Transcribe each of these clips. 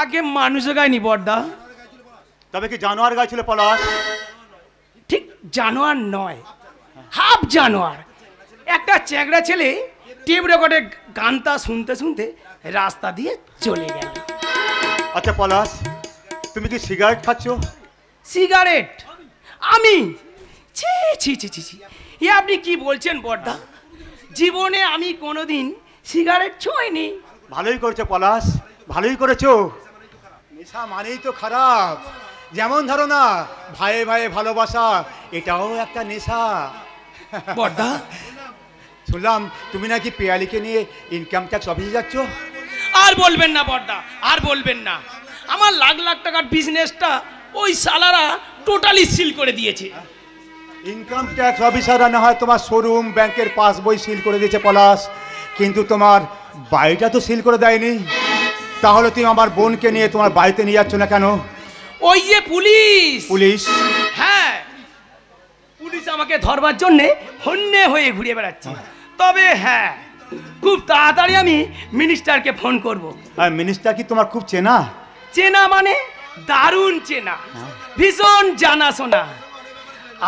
আগে মানুষে গায়নি বড়দা। তবে কি জানোয়ার গাইছিল পলাশ? ঠিক জানোয়ার নয়, হাফ জানোয়ার। একটা চ্যাংড়া ছেলে টেপ রেকর্ডে গানটা শুনতে শুনতে রাস্তা দিয়ে চলে গেল। আচ্ছা পলাশ, তুমি কি সিগারেট খাচ্ছ? সিগারেট? আমি? ছি ছি ছি ছি ছি, এ আপনি কি বলছেন বড়দা? জীবনে আমি কোনোদিন সিগারেট ছোঁইনি। ভালোই করেছো পলাশ, ভালোই করেছো। নেশা মানেই তো খারাপ। যেমন ধরো না ভাইয়ে ভাইয়ে ভালোবাসা, এটাও একটা নেশা। বড়দা, শুনলাম তুমি নাকি পেয়ালিকে নিয়ে ইনকাম ট্যাক্স অফিসে যাচ্ছ। আর বলবেন না বড়দা, আর বলবেন না। আমার লাখ লাখ টাকার বিজনেসটা ওই সালারা টোটালি সিল করে দিয়েছে। ইনকাম ট্যাক্স অফিসাররা না হয় তোমার শোরুম ব্যাংকের পাসবই সিল করে দিয়েছে পলাশ, কিন্তু তোমার বাড়িটা তো সিল করে দেয়নি। তাহলে তুমি আমার বোনকে নিয়ে তোমার বাড়িতে নিয়ে যাচ্ছ না কেন? ওই যে পুলিশ। পুলিশ? হ্যাঁ, পুলিশ আমাকে ধরবার জন্যে হন্যে হয়ে ঘুরে বেড়াচ্ছে। তবে হ্যাঁ, খুব তাড়াতাড়ি আমি মিনিস্টারকে ফোন করব। আর মিনিস্টার কি তোমার খুব চেনা? চেনা মানে দারুণ চেনা, ভীষণ জানাশোনা।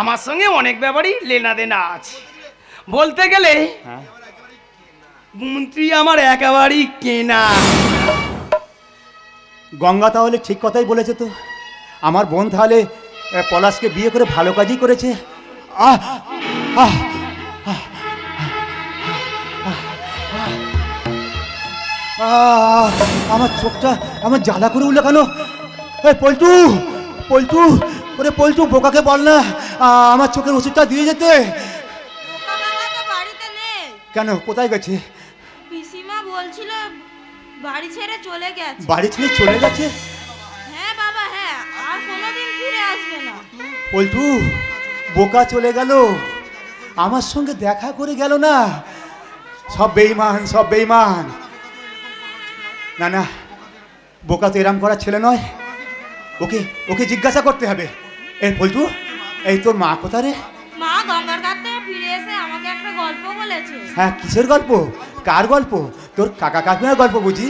আমার সঙ্গে অনেক ব্যাপারই লেনা দেনা আছে। বলতে গেলে মন্ত্রী আমার একেবারেই কেনা। গঙ্গা তাহলে ঠিক কথাই বলেছে তো। আমার বোন তাহলে পলাশকে বিয়ে করে ভালো কাজই করেছে। আহ আহ আমার চোখটা আমার জ্বালা করে উঠলো কেন? পল্টু, পল্টু, ওরে পল্টু, বোকাকে বল না আমার চোখের ওষুধটা দিয়ে যেতে। কেন, কোথায় গেছে? পিসিমা বলছিল বাড়ি ছেড়ে চলে গেছে। বাড়ি ছেড়ে চলে গেছে? হ্যাঁ বাবা, হ্যাঁ, আর কোনোদিন ফিরে আসবে না। পল্টু, বোকা চলে গেল, আমার সঙ্গে দেখা করে গেল না। সব বেঈমান, সব বেঈমান। না না, বোকা তো এরম করার ছেলে নয়। ওকে ওকে জিজ্ঞাসা করতে হবে। এই পল্টু, এই তোর মা কোথা রে? মা গঙ্গার ঘাট থেকে ফিরে এসে আমাকে একটা গল্প বলেছে। হ্যাঁ, কিসের গল্প? কার গল্প? তোর কাকা কাকিমার গল্প বুঝি?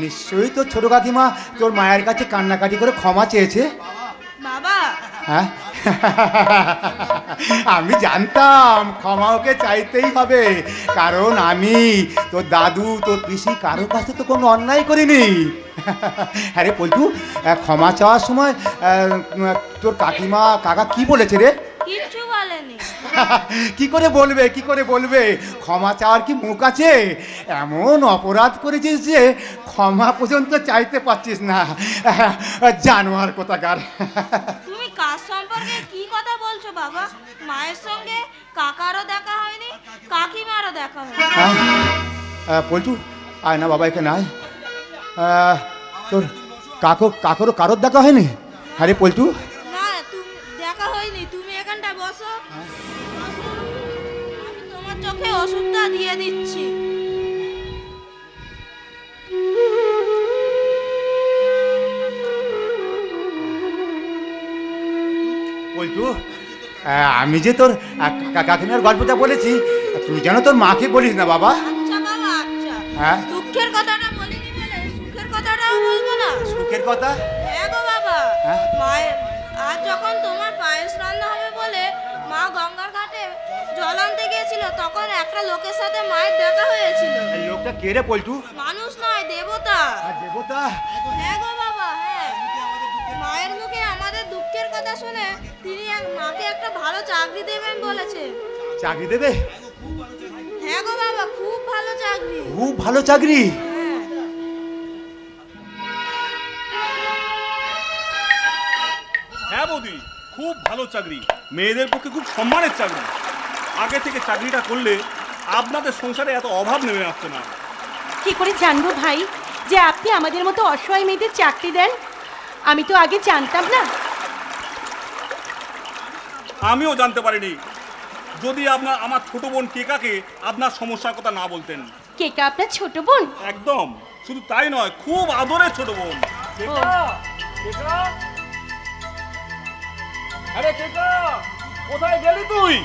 নিশ্চয়ই তোর ছোট কাকিমা তোর মায়ের কাছে কান্নাকাটি করে ক্ষমা চেয়েছে। বাবা, হ্যাঁ, আমি জানতাম ক্ষমা ওকে চাইতেই হবে, কারণ আমি তোর দাদু তোর পিসি কারো কাছে তো কোনো অন্যায় করিনি। হ্যাঁ রে পল্টু, ক্ষমা চাওয়ার সময় তোর কাকিমা কাকা কি বলেছে রে? কিচ্ছু বলেনি। কি করে বলবে, কি করে বলবে? ক্ষমা চাওয়ার কি মুখ আছে? এমন অপরাধ করেছিস যে ক্ষমা পর্যন্ত চাইতে পারছিস না। জানোয়ার কোথাকার। তুমি কার সম্পর্কে কি কথা বলছো বাবা? মায়ের সঙ্গে কাকারও দেখা হয়নি, কাকিমারও দেখা হয়নি। পল্টু, আয় না বাবা, এখানে আয়। তোর কাকুরও কারোর দেখা হয়নি? আরে পল্টু, না, তুমি দেখা হয়নি। তুমি এখানটা বসো, আমি তোমার চোখে ওষুধটা দিয়ে দিচ্ছি। পল্টু, আমি যে তোর কাকিমার গল্পটা বলেছি, তুই যেন তোর মাকে বলিস না বাবা। আচ্ছা বাবা, আচ্ছা। হ্যাঁ, দুঃখের কথাটা বলিনি বলে সুখের কথাটাও বলবো না? সুখের কথা? হ্যাঁ গো বাবা, হ্যাঁ? মায়ের আজ যখন তোমার পায়েস রান্না হবে বলে মা গঙ্গার ঘাটে জল আনতে গিয়েছিল, তখন একটা লোকের সাথে মায়ের দেখা হয়েছিল। এই লোকটা কে রে পল্টু? মানুষ নয়, দেবতা। দেবতা? হ্যাঁ গো বাবা, হ্যাঁ। মায়ের মুখে আমাদের দুঃখের কথা শুনে তিনি মাকে একটা ভালো চাকরি দেবেন বলেছে। চাকরি দেবে? হ্যাঁ গো বাবা, খুব ভালো চাকরি। খুব ভালো চাকরি? হ্যাঁ বৌদি, খুব ভালো চাকরি, মেয়েদের পক্ষে খুব সম্মানের চাকরি। আগে থেকে চাকরিটা করলে আপনাদের সংসারে এত অভাব নেমে আসছে না। কি করে জানবো ভাই যে আপনি আমাদের মতো অসহায় মেয়েদের চাকরি দেন? আমি তো আগে জানতাম না। আমিও জানতে পারিনি যদি আমার ছোট বোন কেকাকে আপনার সমস্যার কথা না বলতেন। কেকা আপনার ছোট বোন? একদম, শুধু তাই নয়, খুব আদরের ছোট বোন। আরে কেকা, কোথায় গেলি তুই?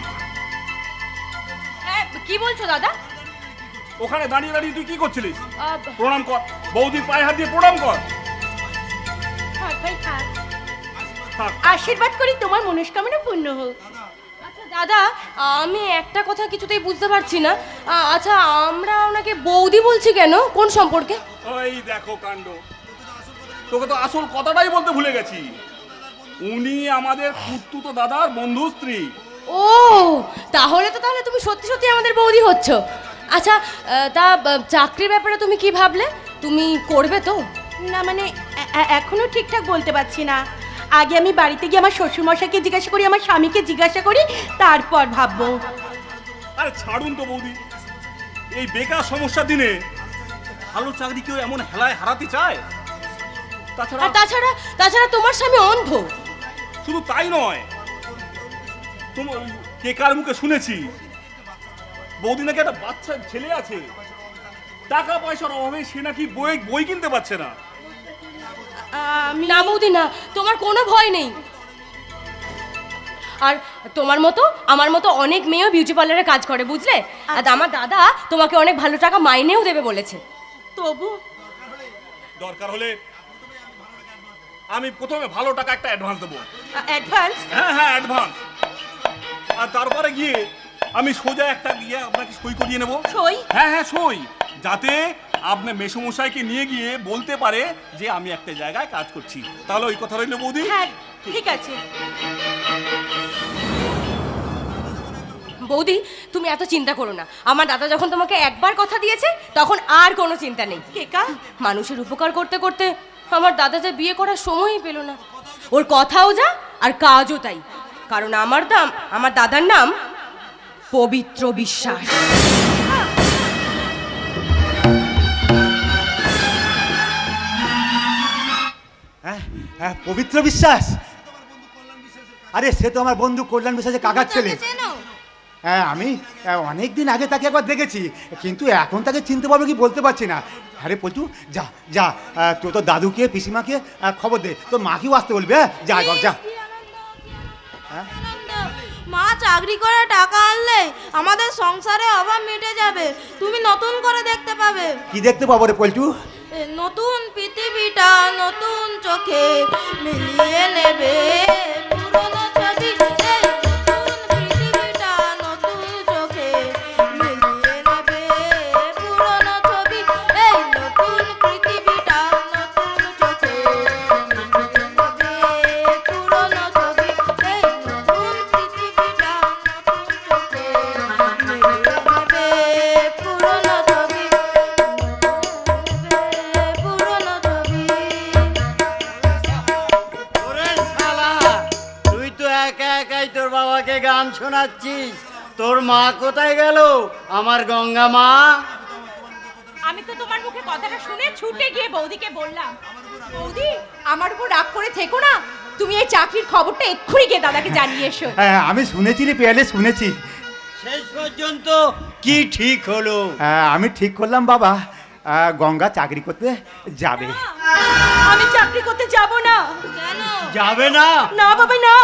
কি বলছো দাদা? ওখানে দাঁড়িয়ে দাঁড়িয়ে তুই কি করছিলিস? প্রণাম কর। বৌদির পায়ে হাত দিয়ে প্রণাম কর। থাক ভাই থাক, থাক। আশীর্বাদ করি তোমার মনস্কামনা পূর্ণ হোক। আচ্ছা দাদা, আমি একটা কথা কিছুতেই বুঝতে পারছি না। আচ্ছা, আমরা ওনাকে বৌদি বলছি কেন? কোন সম্পর্কে? ওই দেখো কাণ্ড, তোকে তো আসল কথাটাই বলতে ভুলে গেছি। উনি আমাদের কুর্তুতো দাদার বন্ধু স্ত্রী। ও, তাহলে তুমি সত্যি সত্যি আমাদের বৌদি হচ্ছ। আচ্ছা, তা চাকরির ব্যাপারে তুমি কি ভাবলে? তুমি করবে তো? না মানে এখনো ঠিকঠাক বলতে পারছি না। আগে আমি বাড়িতে গিয়ে আমার শ্বশুরমশাইকে জিজ্ঞাসা করি, আমার স্বামীকে জিজ্ঞাসা করি, তারপর ভাববো। আরে ছাড়ুন তো বৌদি, এই বেকার সমস্যার দিনে ভালো চাকরি কেউ এমন হেলায় হারাতে চায়? আর তাছাড়া তোমার স্বামী অন্ধ। শুধু তাই নয়, তোমার কে কার মুখে শুনেছি বৌদি নাকি একটা বাচ্চা ছেলে আছে, টাকা পয়সার অভাবে সে নাকি বই কিনতে পারছে না। না বৌদি না, তোমার কোনো ভয় নেই। আর তোমার মতো আমার মতো অনেক মেয়েও বিউটি পার্লারে কাজ করে, বুঝলে? আর আমার দাদা তোমাকে অনেক ভালো টাকা মাইনেও দেবে বলেছে। তবু দরকার হলে আমি প্রথমে ভালো টাকা একটা অ্যাডভান্স দেবো। অ্যাডভান্স? হ্যাঁ, অ্যাডভান্স। আর তারপরে গিয়ে আমি সোজা একটা গিয়ে আপনাকে সই করিয়ে নেবো। সই? হ্যাঁ, সই, যাতে আপনার মেসোমশাইকে নিয়ে গিয়ে বলতে পারে যে আমি একটা জায়গায় কাজ করছি। তাহলে ওই কথা রইল বৌদি। হ্যাঁ ঠিক আছে। বৌদি, তুমি এত চিন্তা করো না। আমার দাদা যখন তোমাকে একবার কথা দিয়েছে, তখন আর কোনো চিন্তা নেই। কেকা, মানুষের উপকার করতে করতে আমার দাদা যে বিয়ে করার সময়ই পেল না। ওর কথাও যা আর কাজও তাই। কারণ আমার দাদার নাম পবিত্র বিশ্বাস। হ্যাঁ, পবিত্র বিশ্বাস? আরে সে তো আমার বন্ধু কল্যাণ বিশ্বাসের কাকার ছেলে। হ্যাঁ, আমি অনেকদিন আগে তাকে একবার দেখেছি, কিন্তু এখন তাকে চিনতে পারবো কি বলতে পারছি না। আরে পল্টু, যা যা, তো দাদুকে পিসিমাকে খবর দে, তোর মাকেও আসতে বলবে। যা যা। মা চাকরি করে টাকা আনলে আমাদের সংসারে অভাব মিটে যাবে। তুমি নতুন করে দেখতে পাবে। কি দেখতে পাবো রে পল্টু? নতুন পৃথিবীটা নতুন চোখে মিলিয়ে নেবে পুরনো ছবি। নতুন পৃথিবীটা নতুন চোখে মিলিয়ে নেবে পুরনো ছবি। এই নতুন পৃথিবীটা নতুন চোখে মিলিয়ে নেবে পুরনো ছবি। এই নতুন পৃথিবীটা নতুন চোখে মিলিয়ে নেবে পুরনো ছবি। তুই তো একা একাই তোর বাবাকে গান শোনাচ্ছিস। তোর মা কোথায় গেল, আমার গঙ্গা মা? আমি তো তোমার মুখে কথাটা শুনে ছুটে গিয়ে বৌদিকে বললাম, বৌদি আমার উপর রাগ করে থেকো না, তুমি এই চাকরির খবরটা এক্ষুনি গিয়ে দাদাকে জানিয়ে এসো। হ্যাঁ, আমি শুনেছি রে পেয়ালে, শুনেছি। শেষ পর্যন্ত কি ঠিক হলো? আমি ঠিক করলাম বাবা, গঙ্গা চাকরি করতে যাবে। আমি চাকরি করতে যাব না। কেন? যাবে না? না বাবা না,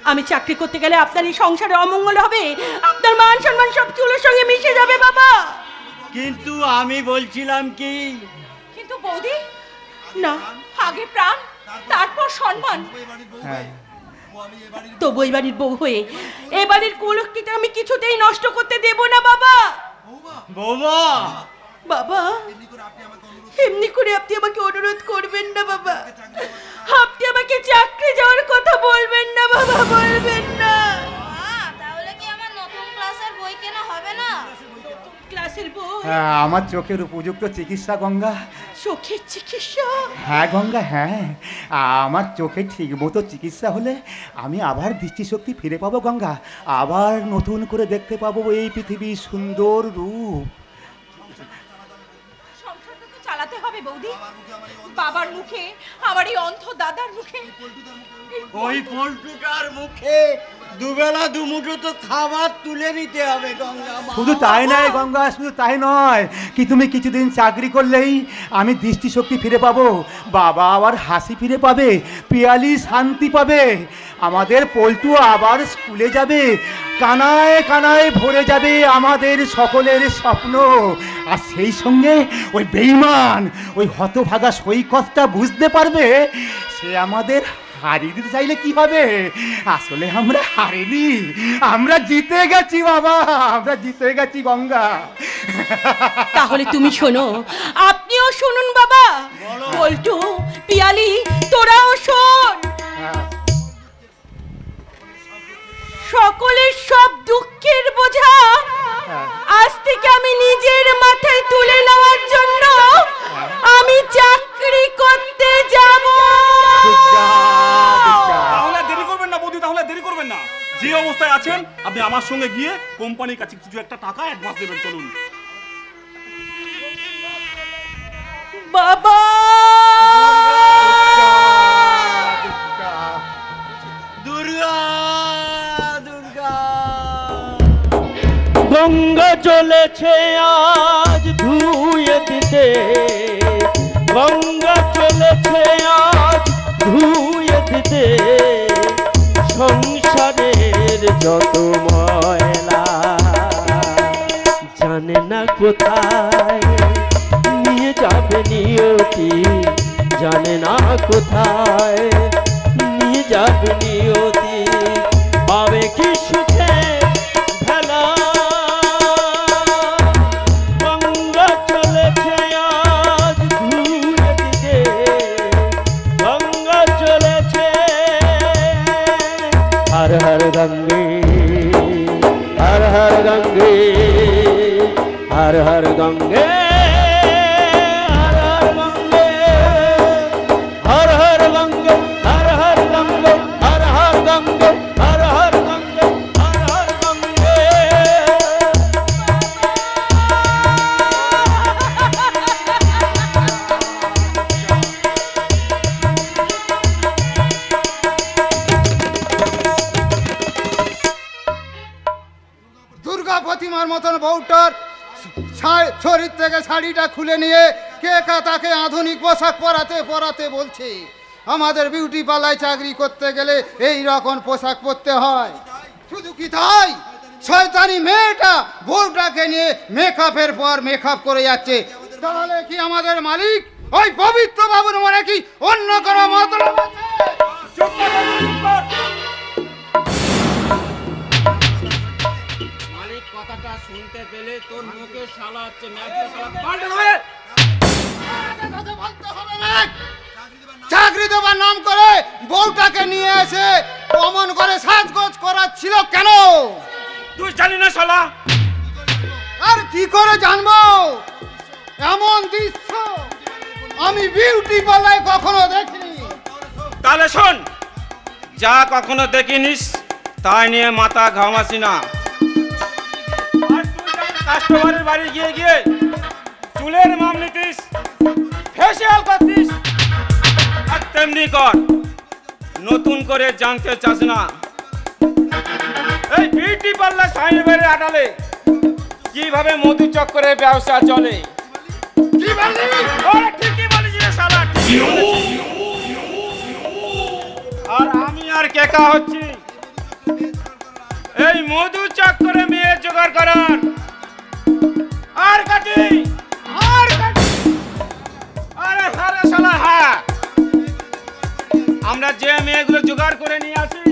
আমি চাকরি করতে গেলে আপনার এই সংসারে অমঙ্গল হবে, আপনার মান সম্মান সব চুলোর সঙ্গে মিশে যাবে বাবা। কিন্তু আমি বলছিলাম কি, কিন্তু বৌদি না, আগে প্রাণ তারপর সম্মান। হ্যাঁ, তবু এই বাড়ির বউ হয়ে এ বাড়ির কুলক্ষিটা আমি কিছুতেই নষ্ট করতে দেব না বাবা। বৌমা, বাবা এমনি করে আপনি আমাকে অনুরোধ করবেন না বাবা। আপনি আমাকে চাকরি যাওয়ার কথা বলবেন না বাবা, বলবেন না। তাহলে কি আমার নতুন ক্লাসের বই কেনা হবে না? ক্লাসের বই? আমার চোখের উপযুক্ত চিকিৎসা গঙ্গা। চোখের চিকিৎসা? হ্যাঁ গঙ্গা, হ্যাঁ, আমার চোখে ঠিক মতো চিকিৎসা হলে আমি আবার দৃষ্টিশক্তি ফিরে পাবো গঙ্গা, আবার নতুন করে দেখতে পাবো এই পৃথিবীর সুন্দর রূপ। সংসারটা তো চালাতে হবে বৌদি, বাবার মুখে, আমার এই অন্ধ দাদার মুখে। ওই পল্টুটার মুখে দুবেলা দুমুঠো তো খাবার তুলে নিতে হবে গঙ্গা মা। শুধু তাই নয় গঙ্গা, শুধু তাই নয়, কি তুমি কিছুদিন চাকরি করলেই আমি দৃষ্টিশক্তি ফিরে পাবো, বাবা আবার হাসি ফিরে পাবে, পিয়ালি শান্তি পাবে, আমাদের পল্টু আবার স্কুলে যাবে, কানায় কানায় ভরে যাবে আমাদের সকলের স্বপ্ন, আর সেই সঙ্গে ওই বেঈমান ওই হতভাগা সৈকতটা বুঝতে পারবে সে আমাদের হারিয়ে দিতে চাইলে কি হবে। আসলে আমরা হারিনি, আমরা জিতে গেছি বাবা, আমরা জিতে গেছি গঙ্গা। তাহলে তুমি শোনো, আপনিও শুনুন বাবা। বল্টু, পিয়ালি, তোরাও শোন। সকলের সব দুঃখের বোঝা আজ থেকে আমি নিজের মাথায় তুলে নেওয়ার জন্য আমি চাকরি করতে যাব। তাহলে দেরি করবেন না বৌদি, তাহলে দেরি করবেন না। যে অবস্থায় আছেন আপনি আমার সঙ্গে গিয়ে কোম্পানির কাছে কিছু একটা টাকা অ্যাডভান্স দেবেন। চলুন বাবা। দুর্গা দুর্গা গঙ্গা চলেছে আজ ধুয়ে দিতে, গঙ্গা চলেছে আজ ধুয়ে দিতে সংসারের যত ময়লা। জানে না কোথায় নিয়ে যাবে নিয়তি, জানে না কোথায় নিয়ে যাবে নিয়তি, পাবে কি সুখে ভেলা। গঙ্গা চলেছে আজ ধুয়ে দিতে, গঙ্গা চলেছে। হর হর গঙ্গে, হর হর গঙ্গে, হর হর গঙ্গে, হর হর গঙ্গে, হর হর গঙ্গে, হর হর গঙ্গে, হর হর গঙ্গে, হর হর গঙ্গে, হর হর গঙ্গে। দুর্গা প্রতিমার মতন বউটার শরীর থেকে শাড়িটা খুলে নিয়ে কে তাকে আধুনিক পোশাক পরাতে পরাতে বলছে আমাদের বিউটি পার্লারে চাকরি করতে গেলে এই রকম পোশাক পরতে হয়। শুধু কি তাই, শয়তানি মেয়েটা বউটাকে নিয়ে মেকআপের পর মেকআপ করে যাচ্ছে। তাহলে কি আমাদের মালিক ওই পবিত্র বাবুর মনে কি অন্য কোনো মতলব আছে? মালিক কথাটা শুনতে পেলে তোর মুখে শালা হচ্ছে চাকরি দেবার নাম করে বউটাকে নিয়ে এসে অমন করে সাজগোজ করাচ্ছিল কেন? তুই জানি না শালা? আর কি করে জানবো? এমন দৃশ্য আমি বিউটি পার্লারে কখনো দেখিনি। তাহলে শোন, যা কখনো দেখিনিস তাই নিয়ে মাথা ঘামাসি না। কাস্টমারের বাড়ি গিয়ে গিয়ে চুলের মাপ নিতিস, ফেসিয়াল করতিস, আর তেমনি কর। নতুন করে জানতে চাস না এই বিউটি পার্লার সাইনের বাইরে আটালে কিভাবে মধু চক্করের ব্যবসা চলে। কি বললি? ওরে ঠিকই বলেছিস রে শালা, ঠিকই বলেছিস। আর আমি আর কেকা হচ্ছি এই মধু চক্করে মেয়ে জোগাড় করার। আর কাটি, আর কাটি। আরে হারে শালা হ্যাঁ, আমরা যে মেয়েগুলো জোগাড় করে নিয়ে আসি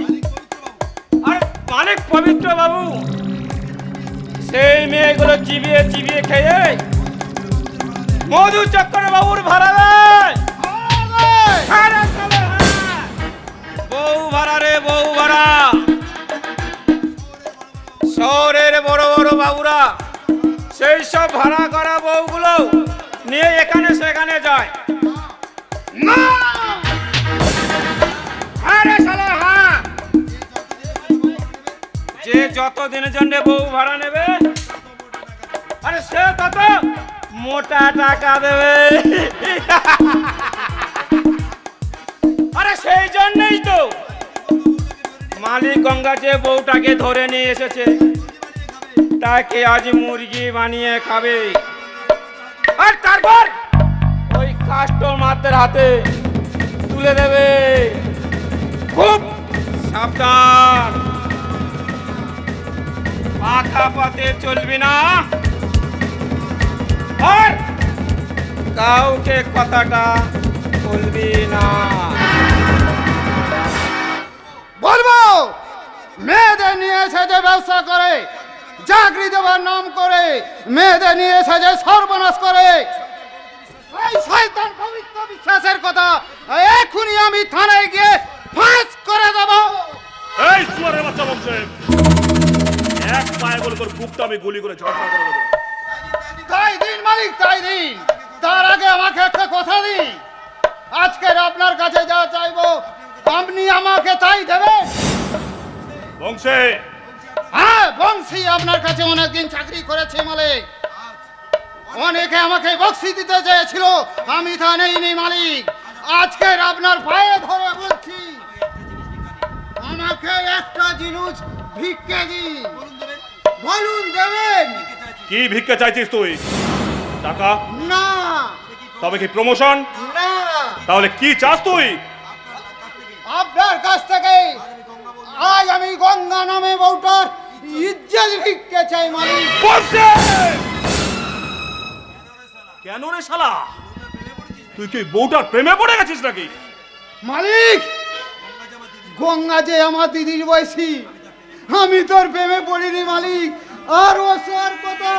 আর মালিক পবিত্র বাবু সেই মেয়েগুলো চিবিয়ে চিবিয়ে খেয়ে মধু চক্করে বাবুর ভাড়া দেয়। আরে শালা হ্যাঁ, বউ ভাড়া রে বউ ভাড়া। শহরের বড় বড় বাবুরা সেই সব ভাড়া করা বউগুলো নিয়ে এখানে সেখানে যায়। আরে শালা হ্যাঁ, যে যত দিনের জন্য বউ ভাড়া নেবে আরে সে তত মোটা টাকা দেবে। আরে সেই জন্যই তো মালিক গঙ্গা যে বউটাকে ধরে নিয়ে এসেছে তাকে আজ মুরগি বানিয়ে খাবে, আর তারপর ওই কাস্টমারদের হাতে তুলে দেবে। খুব সাবধান, পাখা পথে চলবি না, কাউকে কথাটা বলবি না। বলবো, মেয়েদের নিয়ে এসে যে ব্যবসা করে, চাকরি দেওয়ার নাম করে মেয়েদের নিয়ে এসে যে সর্বনাশ করে, এই শয়তান পবিত্র বিশ্বাসের কথা এখনই আমি থানায় গিয়ে ফাঁস করে দেব। এই সুয়ারের বাচ্চা বংশে, এক পায়ে বলে তোর বুকটা আমি গুলি করে ঝগড়া করে দেবো। তাই দিন মালিক, তাই দিন। তার আগে আমাকে একটা কথা দিন, আজকের আপনার কাছে যা চাইবো আপনি আমাকে তাই দেবেন? বংশে? হ্যাঁ বংশী, আপনার কাছে অনেকদিন চাকরি করেছে মালিক, অনেকে আমাকে বক্সি দিতে চেয়েছিল, আমি তা নেইনি মালিক। আজকের আপনার পায়ে ধরে বলছি, আমাকে একটা জিনিস ভিক্ষে দিন। বলুন দেবেন? কি ভিক্ষা চাইছিস তুই? টাকা না। তবে কি প্রমোশন? না। তাহলে কি চাস তুই? আপনার কাছ থেকে আজ আমি গঙ্গা নামে বউটার ইজ্জত ভিক্ষে চাই মালিক। কেন রে শালা, তুই কি বউটার প্রেমে পড়ে গেছিস নাকি? মালিক, গঙ্গা যে আমার দিদির বয়সী, আমি তোর প্রেমে পড়িনি মালিক। আর ওসর কথা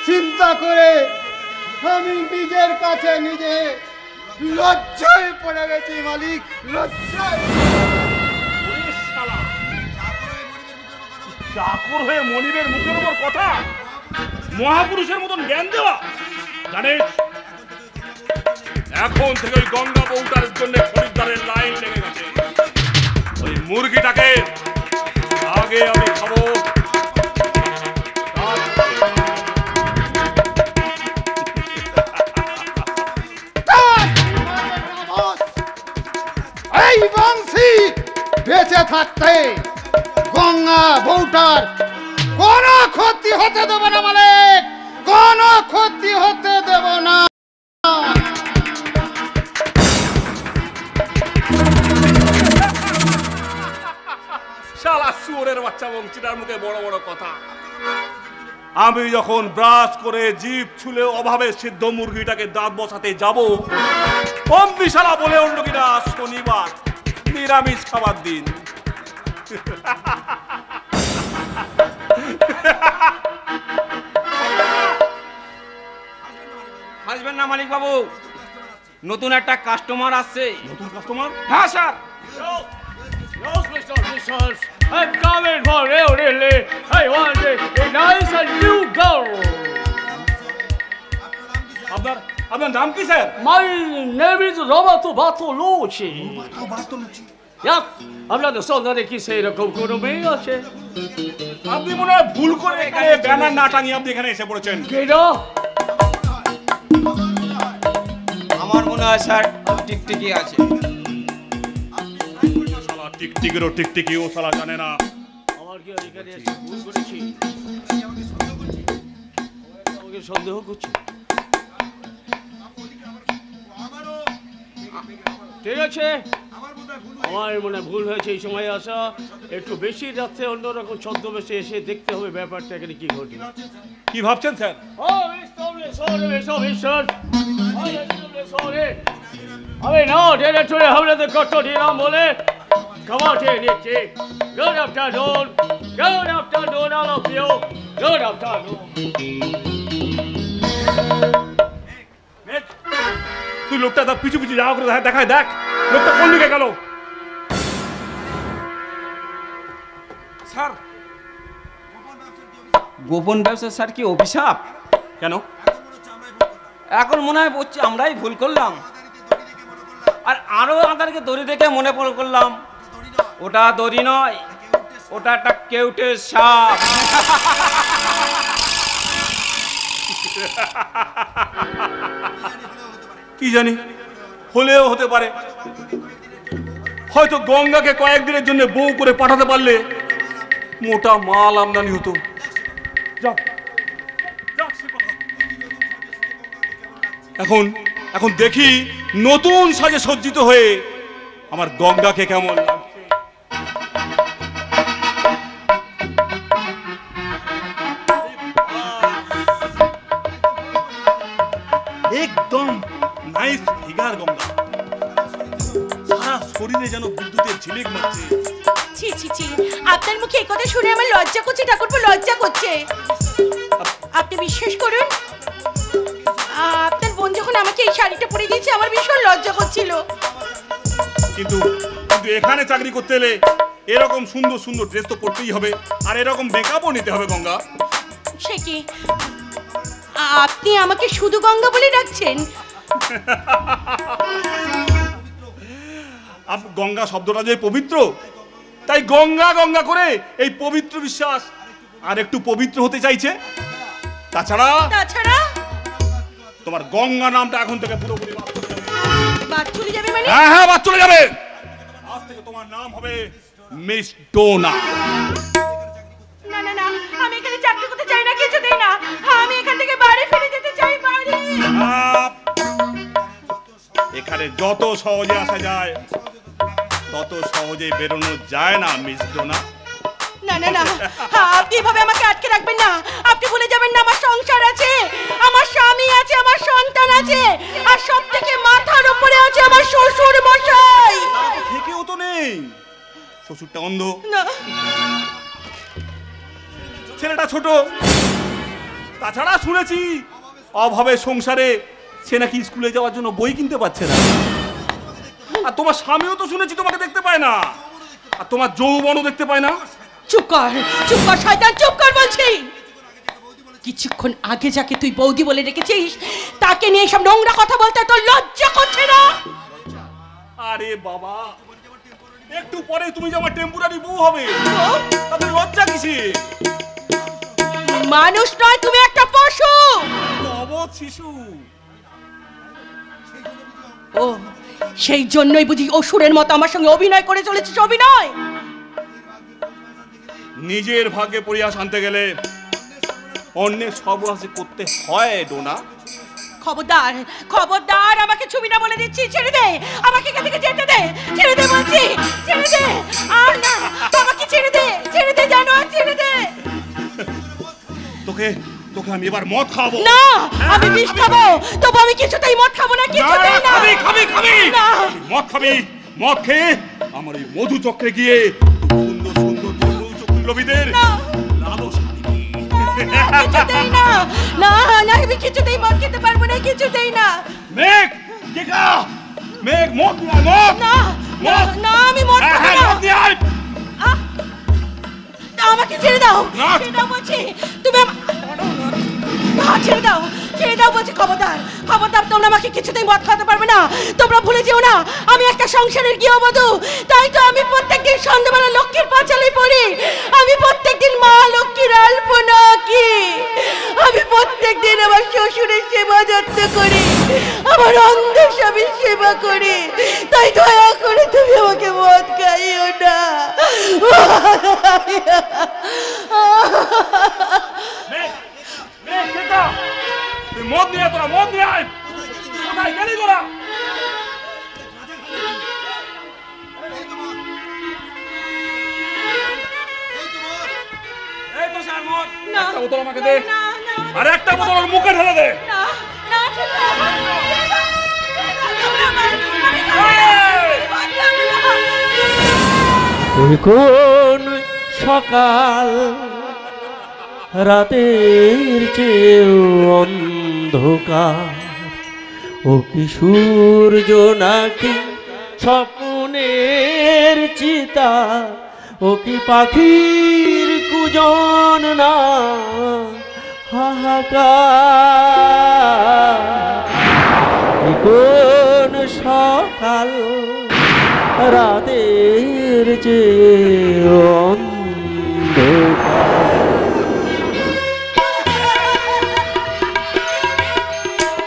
চিন্তা করে আমি নিজের কাছে নিজে লজ্জায় পড়ে গেছি মালিক, লজ্জায়। চাকর হয়ে মনিবের মুখের উপর কথা, মহাপুরুষের মতন জ্ঞান দেওয়া। জানিস, এখন থেকে ওই গঙ্গা বউটার জন্য খরিদ্দারের লাইন লেগে গেছে। ওই মুরগিটাকে আগে আমি খাবো, এই বংশী বেঁচে থাকতে গঙ্গা বউটার কোনো ক্ষতি হতে দেব না মালিক, কোনো ক্ষতি হতে দেব না। শালা শুয়োরের বাচ্চা বংশীটার মুখে বড় বড় কথা। আমি যখন ব্রাশ করে জিভ ছুলে অভাবে সিদ্ধ মুরগিটাকে দাঁত বসাতে যাব, অম্বি শালা বলে উঠল কিনা শনিবার নিরামিষ খাবার দিন। হাসবেন না মালিক বাবু, নতুন একটা কাস্টমার আসছে। নতুন কাস্টমার? হ্যাঁ sir. Yes, Mr. Mrs. I'm coming for you, really. I want a nice and new girl. আপনার নাম কি sir? My name is Roberto Bartolucci. Yes, আপনাদের সন্ধানে কি সেই রকম কোনো মেয়ে আছে? আপনি মনে হয় ভুল করে এখানে ব্যানার না টাঙিয়ে আপনি এখানে এসে পড়েছেন। কেডা? আমার মনে হয় স্যার টিকটিকি আছে। শালা টিকটিকিরও টিকটিকি ও শালা জানে না। আমার কি এখানে এসে ভুল করেছি? আমাকে সন্দেহ করছি। ঠিক আছে, আমার মনে ভুল হয়েছে এই সময় আসা। একটু বেশি রাত্রে অন্যরকম ছদ্মবেশে এসে দেখতে হবে ব্যাপারটা এখানে কি ঘটে। কি ভাবছেন স্যার? আমি না টেনে চলে আপনাদের কত দিলাম বলে ক্ষমাটে নিচ্ছি। Good afternoon, good afternoon all of you, good afternoon. তুই লোকটা তার পিছু পিছু যাওয়া করে দেখায়, দেখ লোকটা কোন দিকে গেল। স্যার, গোপন ব্যবসা স্যার কি অভিশাপ? কেন? এখন মনে হয় বলছি আমরাই ভুল করলাম, আর আরো আমাদেরকে দড়ি দেখে মনে করলাম ওটা দড়ি নয়, ওটা একটা কেউটের সাপ। কি জানি, হলেও হতে পারে। হয়তো গঙ্গাকে কয়েকদিনের জন্য বউ করে পাঠাতে পারলে মোটা মাল আমদানি হতো। এখন এখন দেখি নতুন সাজে সজ্জিত হয়ে আমার গঙ্গাকে কেমন লাগছে। একদম শরীরে যেন বিদ্যুতের ঝিলিক মারছে। ছি ছি ছি, আপনার মুখে এই কথা শুনে আমার লজ্জা করছে ঠাকুরপো, লজ্জা করছে। আপনি বিশ্বাস করুন, আপনার বোন যখন আমাকে এই শাড়িটা পরে দিয়েছে আমার ভীষণ লজ্জা করছিল। কিন্তু কিন্তু এখানে চাকরি করতে এলে এরকম সুন্দর সুন্দর ড্রেস তো পরতেই হবে, আর এরকম মেকআপও নিতে হবে গঙ্গা। সে কি, আপনি আমাকে শুধু গঙ্গা বলে ডাকছেন? গঙ্গা শব্দটা যে পবিত্র, তাই গঙ্গা গঙ্গা করে এই পবিত্র বিশ্বাস আর একটু পবিত্র হতে চাইছে। তাছাড়া তোমার গঙ্গা নামটা এখন থেকে পুরোপুরি বাদ চলে যাবে। মানে হ্যাঁ, বাদ চলে যাবে। আজ থেকে তোমার নাম হবে মিস ডোনা। না না না, আমি এখানে চাকরি করতে চাই না, কিছুতেই না। আমি এখান থেকে বাড়ি ফিরে যেতে চাই, বাড়ি। এখানে যত সহজে আসা যায় তত সহজে বেরোনো যায় না মিস ডোনা। না না না, আপনি এভাবে আমাকে আটকে রাখবেন না। আপনি ভুলে যাবেন না আমার সংসার আছে, আমার স্বামী আছে, আমার সন্তান আছে, আর সব থেকে মাথার উপরে আছে আমার শ্বশুর মশাই। থেকেও তো নেই, শ্বশুরটা অন্ধ, না ছেলেটা ছোট। তাছাড়া শুনেছি অভাবে সংসারে সে নাকি স্কুলে যাওয়ার জন্য বই কিনতে পারছে না। আর তোমার স্বামীও তো শুনেছি তোমাকে দেখতে পায় না, আর তোমার যৌবনও দেখতে পায় না। চুপ কর, চুপ কর শয়তান, চুপ কর বলছি। কিছুক্ষণ আগে যাকে তুই বৌদি বলে রেখেছিস তাকে নিয়ে সব নোংরা কথা বলতে তোর লজ্জা করছে না? আরে বাবা, একটু পরে তুমি যে আমার টেম্পোরারি বউ হবে, তাতে লজ্জা কিসে? মানুষ নয়, তুমি একটা পশু, অবধ শিশু। ও সেই জন্যই বুঝি অসুরের মতো আমার সঙ্গে অভিনয় করে চলেছিস। অভিনয় নিজের ভাগ্যে পরিহাস আনতে গেলে অন্যের সর্বনাশে করতে হয় ডোনা। খবরদার, খবরদার, আমাকে ছবি না বলে দিচ্ছি। ছেড়ে দে আমাকে, এখান থেকে যেতে দে, ছেড়ে দে বলছি, ছেড়ে দে। আর না, আমাকে ছেড়ে দে, ছেড়ে দে, জানো, ছেড়ে দে। তোকে তোকে আমি এবার মদ খাবো। না, আমি বিষ খাবো, তবু আমি কিছুতেই মদ খাবো না, কিছুতেই না। খাবি খাবি খাবি না, মদ খাবি। মদ খেয়ে আমার এই মধু চক্রে গিয়ে সুন্দর সুন্দর মধু চক্র লোভীদের লালসা দিবি। কিছুতেই না, না না, আমি কিছুতেই মদ খেতে পারবো না, কিছুতেই না। মেঘ টিকা, মেঘ মদ নিয়ে আয়, মদ। না মদ না, আমি মদ খাবো হ্যাঁ, না। মদ নিয়ে আয়। আমাকে ছেড়ে দাও, না। ছেড়ে দাও বলছি। তুমি ছেড়ে দাও, ছেড়ে দাও বলছি। খবরদার, খবরদার, তোমরা আমাকে কিছুতেই মদ খাওয়াতে পারবে না। তোমরা ভুলে যেও না আমি একটা সংসারের গৃহবধূ। তাই তো আমি প্রত্যেকদিন সন্ধ্যাবেলা লক্ষ্মীর পাঁচালি পড়ি, আমি প্রত্যেকদিন মা লক্ষ্মীর আলপনা আঁকি, আমি প্রত্যেকদিন আমার শ্বশুরের সেবা যত্ন করি, আমার অন্ধ স্বামীর সেবা করি। তাই দয়া করে তুমি আমাকে মদ খাইও না। তুই মদ নিয়ে তোরা মদ নিয়ে আয়। কোথায় গেলি তোরা? এই তো স্যার মদ। একটা বোতল আমাকে দে, আর একটা বোতল ওর মুখে ঢেলে দে। কোন সকাল রাতের চেয়েও অন্ধকার, ও কি সূর্য নাকি স্বপ্নের চিতা, ও কি পাখির কুজন না হাহাকার। কোন সকাল রাতের চেয়ে